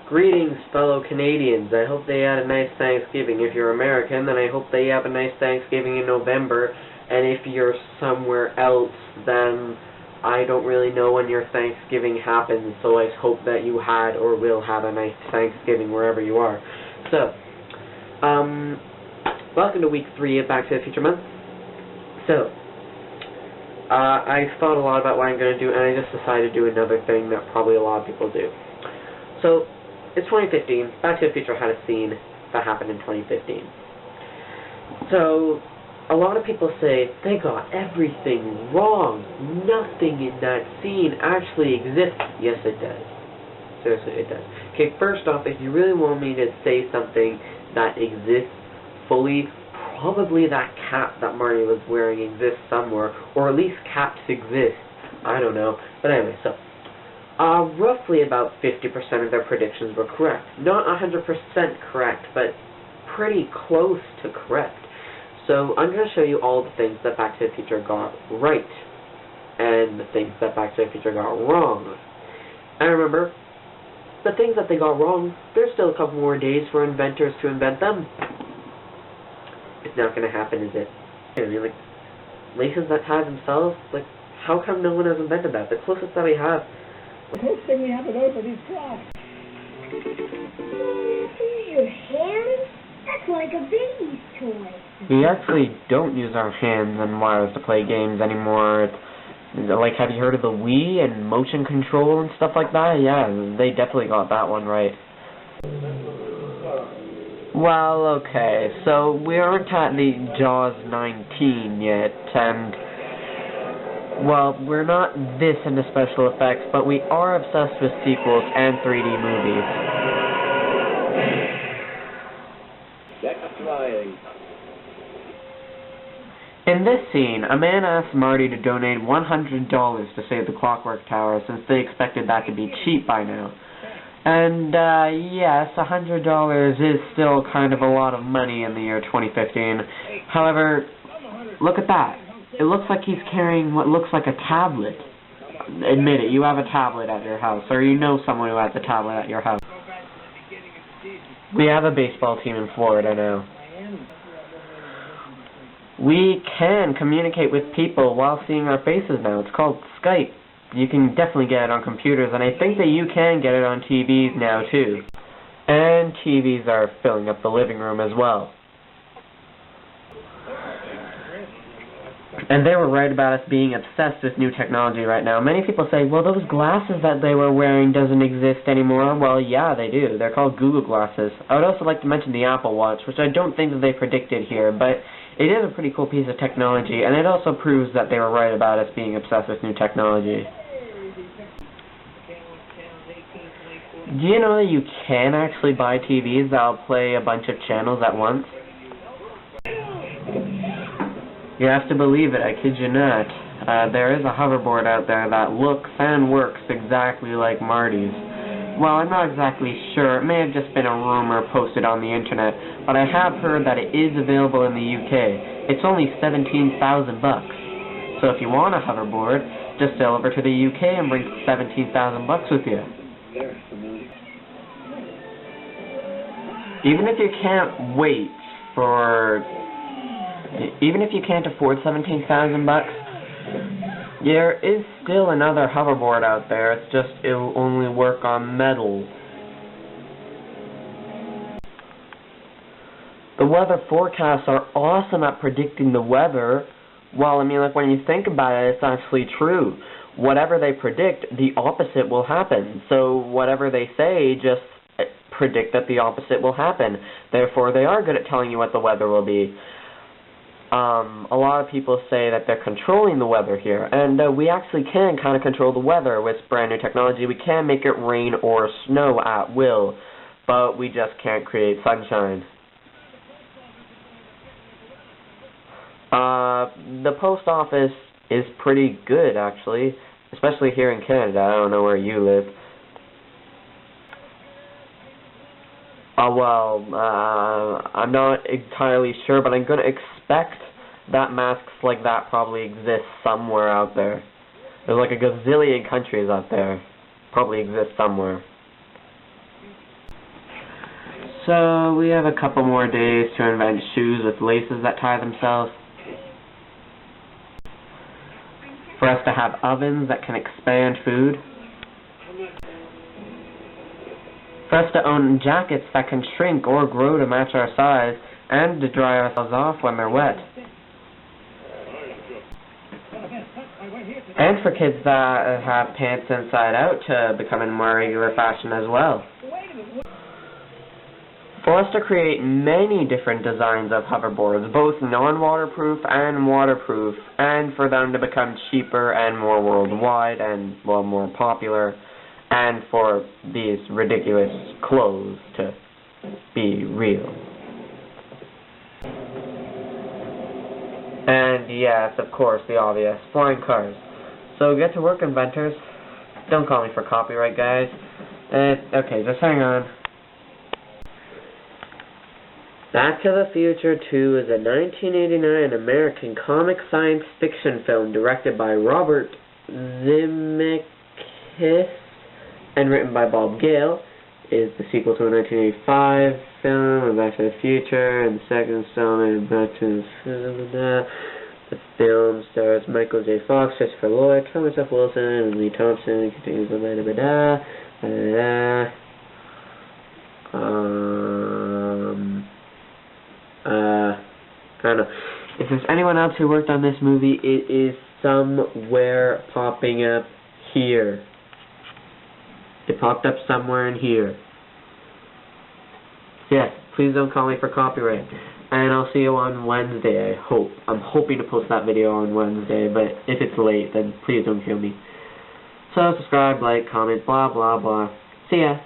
Greetings, fellow Canadians. I hope they had a nice Thanksgiving. If you're American, then I hope they have a nice Thanksgiving in November. And if you're somewhere else, then I don't really know when your Thanksgiving happens, so I hope that you had or will have a nice Thanksgiving wherever you are. So, welcome to week 3 of Back to the Future Month. So, I thought a lot about what I'm going to do, and I just decided to do another thing that probably a lot of people do. So, it's 2015. Back to the Future had a scene that happened in 2015. So, a lot of people say, they got everything wrong. Nothing in that scene actually exists. Yes, it does. Seriously, it does. Okay, first off, if you really want me to say something that exists fully, probably that cap that Marty was wearing exists somewhere, or at least caps exist. I don't know. But anyway, so, roughly about 50% of their predictions were correct. Not 100% correct, but pretty close to correct. So I'm going to show you all the things that Back to the Future got right, and the things that Back to the Future got wrong. And remember, the things that they got wrong, there's still a couple more days for inventors to invent them. It's not going to happen, is it? I mean, like, laces that tie themselves? Like, how come no one has invented that? The closest that we have... The closest thing we have to those are these clocks. Your hands? That's like a baby's toy. We actually don't use our hands and wires to play games anymore. It's, like, have you heard of the Wii and motion control and stuff like that? Yeah, they definitely got that one right. Well, okay, so we aren't at the Jaws 19 yet, and, well, we're not this into special effects, but we are obsessed with sequels and 3D movies. In this scene, a man asks Marty to donate $100 to save the Clockwork Tower, since they expected that to be cheap by now. And, yes, $100 is still kind of a lot of money in the year 2015. However, look at that. It looks like he's carrying what looks like a tablet. Admit it, you have a tablet at your house, or you know someone who has a tablet at your house. We have a baseball team in Florida now. We can communicate with people while seeing our faces now. It's called Skype. You can definitely get it on computers, and I think that you can get it on TVs now, too. And TVs are filling up the living room as well. And they were right about us being obsessed with new technology right now. Many people say, well, those glasses that they were wearing doesn't exist anymore. Well, yeah, they do. They're called Google Glasses. I would also like to mention the Apple Watch, which I don't think that they predicted here, but it is a pretty cool piece of technology, and it also proves that they were right about us being obsessed with new technology. Do you know that you can actually buy TVs that'll play a bunch of channels at once? You have to believe it, I kid you not. There is a hoverboard out there that looks and works exactly like Marty's. Well, I'm not exactly sure. It may have just been a rumor posted on the internet, but I have heard that it is available in the UK. It's only 17,000 bucks. So if you want a hoverboard, just sail over to the UK and bring 17,000 bucks with you. Even if you can't wait for... Even if you can't afford 17,000 bucks, there is still another hoverboard out there. It's just it'll only work on metal. The weather forecasts are awesome at predicting the weather. Well, I mean, like, when you think about it, it's actually true. Whatever they predict, the opposite will happen. So whatever they say, just predict that the opposite will happen. Therefore, they are good at telling you what the weather will be. A lot of people say that they're controlling the weather here, and we actually can kind of control the weather with brand new technology. We can make it rain or snow at will, but we just can't create sunshine. The post office is pretty good, actually, especially here in Canada. I don't know where you live. I'm not entirely sure, but I'm going to expect that masks like that probably exist somewhere out there. There's like a gazillion countries out there. Probably exist somewhere. So we have a couple more days to invent shoes with laces that tie themselves. For us to have ovens that can expand food. For us to own jackets that can shrink or grow to match our size, and to dry ourselves off when they're wet. And for kids that have pants inside out to become in more regular fashion as well. For us to create many different designs of hoverboards, both non-waterproof and waterproof, and for them to become cheaper and more worldwide and, well, more popular, and for these ridiculous clothes to be real. And yes, of course, the obvious, flying cars. So get to work, inventors. Don't call me for copyright, guys. Okay, just hang on. Back to the Future 2 is a 1989 American comic science fiction film directed by Robert Zemeckis and written by Bob Gale. Is the sequel to a 1985 film, Back to the Future, and the second installment, Back to the The film stars Michael J. Fox, Christopher Lloyd, Thomas F. Wilson, and Lee Thompson. It continues I don't know. If there's anyone else who worked on this movie, it is somewhere popping up here. It popped up somewhere in here. Yes, please don't call me for copyright. And I'll see you on Wednesday, I hope. I'm hoping to post that video on Wednesday, but if it's late, then please don't kill me. So subscribe, like, comment, blah, blah, blah. See ya.